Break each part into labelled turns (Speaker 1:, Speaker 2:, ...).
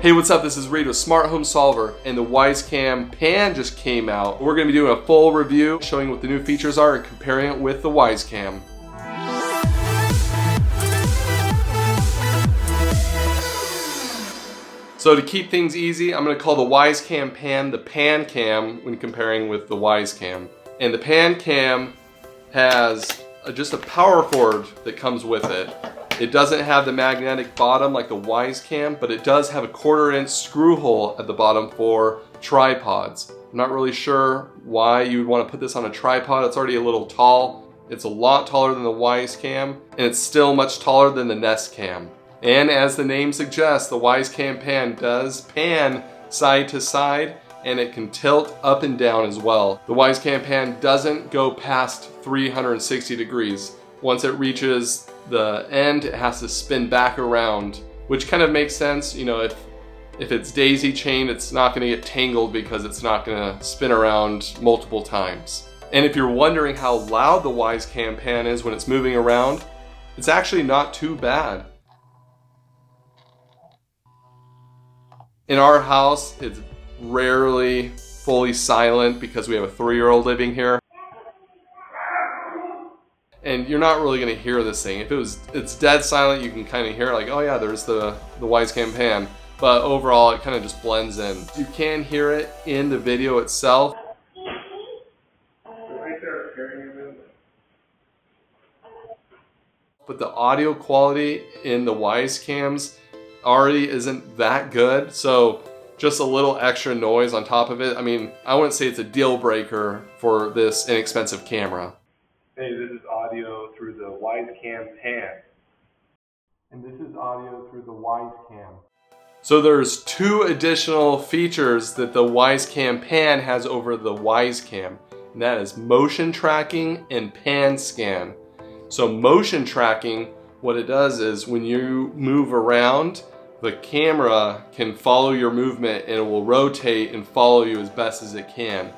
Speaker 1: Hey, what's up? This is Reed with Smart Home Solver, and the Wyze Cam Pan just came out. We're going to be doing a full review, showing what the new features are and comparing it with the Wyze Cam. So to keep things easy, I'm going to call the Wyze Cam Pan the Pan Cam when comparing with the Wyze Cam. And the Pan Cam has just a power cord that comes with it. It doesn't have the magnetic bottom like the Wyze Cam, but it does have a 1/4-inch screw hole at the bottom for tripods. I'm not really sure why you would want to put this on a tripod. It's already a little tall. It's a lot taller than the Wyze Cam, and it's still much taller than the Nest Cam. And as the name suggests, the Wyze Cam Pan does pan side to side, and it can tilt up and down as well. The Wyze Cam Pan doesn't go past 360 degrees. Once it reaches the end, it has to spin back around, which kind of makes sense. You know, if it's daisy chained, it's not going to get tangled because it's not going to spin around multiple times. And if you're wondering how loud the Wyze Cam Pan is when it's moving around, it's actually not too bad. In our house, it's rarely fully silent because we have a 3-year-old living here. And you're not really going to hear this thing. If it's dead silent, you can kind of hear it, like, oh yeah, there's the Wyze Cam Pan. But overall, it kind of just blends in. You can hear it in the video itself. But the audio quality in the Wyze Cams already isn't that good. So just a little extra noise on top of it. I mean, I wouldn't say it's a deal breaker for this inexpensive camera.
Speaker 2: Hey, this is audio through the Wyze Cam Pan.
Speaker 1: And this is audio through the Wyze Cam. So there's 2 additional features that the Wyze Cam Pan has over the Wyze Cam. And that is motion tracking and pan scan. So motion tracking, what it does is when you move around, the camera can follow your movement and it will rotate and follow you as best as it can.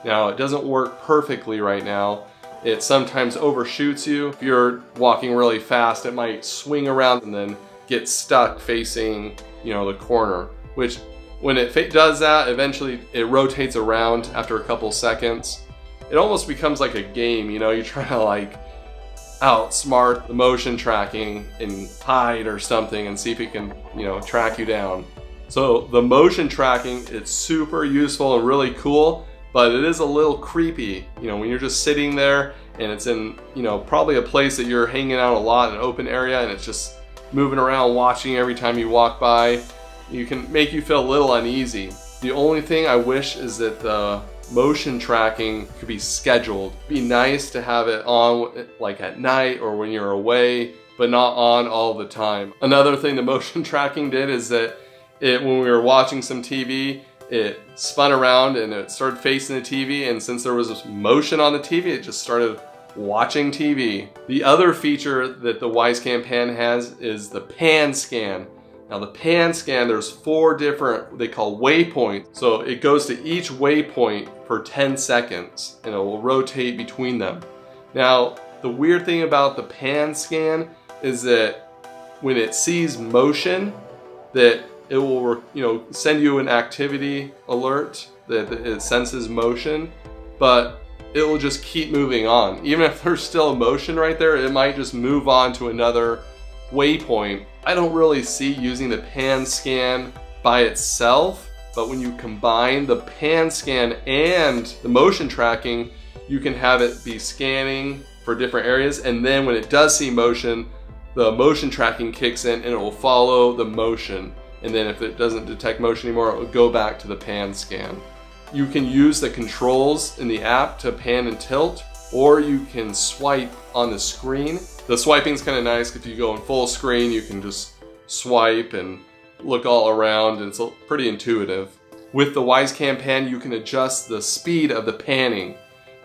Speaker 1: Now, it doesn't work perfectly right now. It sometimes overshoots you. If you're walking really fast, it might swing around and then get stuck facing, you know, the corner. Which, when it does that, eventually it rotates around after a couple seconds. It almost becomes like a game, you know, you're trying to like outsmart the motion tracking and hide or something and see if it can, you know, track you down. So the motion tracking, it's super useful and really cool. But it is a little creepy, you know, when you're just sitting there and it's in, you know, probably a place that you're hanging out a lot, an open area, and it's just moving around watching every time you walk by. You can make you feel a little uneasy. The only thing I wish is that the motion tracking could be scheduled. It'd be nice to have it on like at night or when you're away, but not on all the time. Another thing the motion tracking did is that when we were watching some TV, it spun around and it started facing the TV, and since there was this motion on the TV, it just started watching TV. The other feature that the Wyze Cam Pan has is the pan scan. Now the pan scan, there's 4 different, they call waypoints. So it goes to each waypoint for 10 seconds and it will rotate between them. Now the weird thing about the pan scan is that when it sees motion, that it will, you know, send you an activity alert that it senses motion, but it will just keep moving on. Even if there's still a motion right there, it might just move on to another waypoint. I don't really see using the pan scan by itself, but when you combine the pan scan and the motion tracking, you can have it be scanning for different areas, and then when it does see motion, the motion tracking kicks in and it will follow the motion. And then if it doesn't detect motion anymore, it will go back to the pan scan. You can use the controls in the app to pan and tilt, or you can swipe on the screen. The swiping is kind of nice. If you go in full screen, you can just swipe and look all around, and it's pretty intuitive. With the Wyze Cam Pan, you can adjust the speed of the panning.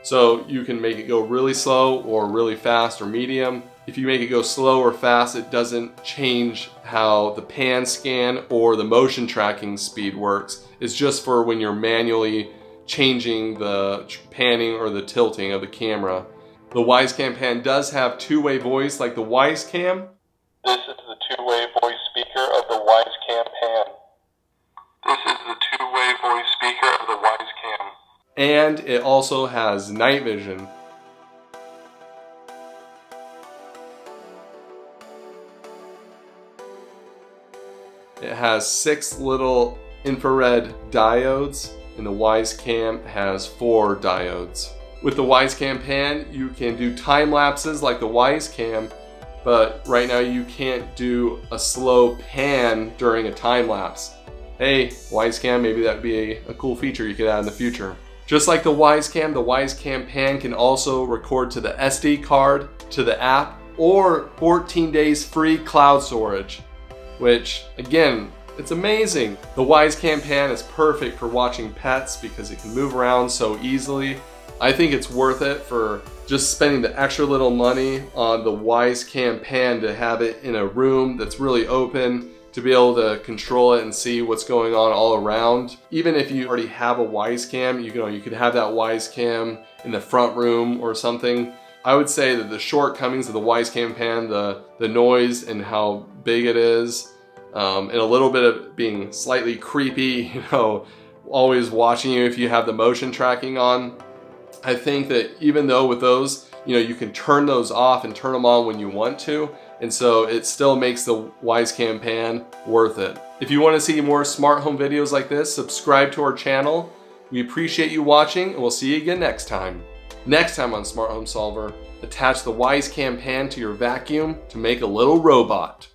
Speaker 1: So you can make it go really slow or really fast or medium. If you make it go slow or fast, it doesn't change how the pan scan or the motion tracking speed works. It's just for when you're manually changing the panning or the tilting of the camera. The Wyze Cam Pan does have 2-way voice like the Wyze Cam.
Speaker 2: This is the 2-way voice speaker of the Wyze Cam Pan. This is the two-way voice speaker of the Wyze Cam.
Speaker 1: And it also has night vision. It has 6 little infrared diodes, and the Wyze Cam has 4 diodes. With the Wyze Cam Pan, you can do time lapses like the Wyze Cam, but right now you can't do a slow pan during a time lapse. Hey, Wyze Cam, maybe that would be a cool feature you could add in the future. Just like the Wyze Cam Pan can also record to the SD card, to the app, or 14 days free cloud storage, which again, it's amazing. The Wyze Cam Pan is perfect for watching pets because it can move around so easily. I think it's worth it for just spending the extra little money on the Wyze Cam Pan to have it in a room that's really open, to be able to control it and see what's going on all around. Even if you already have a Wyze Cam, you could have that Wyze Cam in the front room or something. I would say that the shortcomings of the Wyze Cam Pan, the noise and how big it is, and a little bit of being slightly creepy, always watching you if you have the motion tracking on. I think that even though with those, you can turn those off and turn them on when you want to, and so it still makes the Wyze Cam Pan worth it. If you want to see more smart home videos like this, subscribe to our channel. We appreciate you watching, and we'll see you again next time. Next time on Smart Home Solver, attach the Wyze Cam Pan to your vacuum to make a little robot.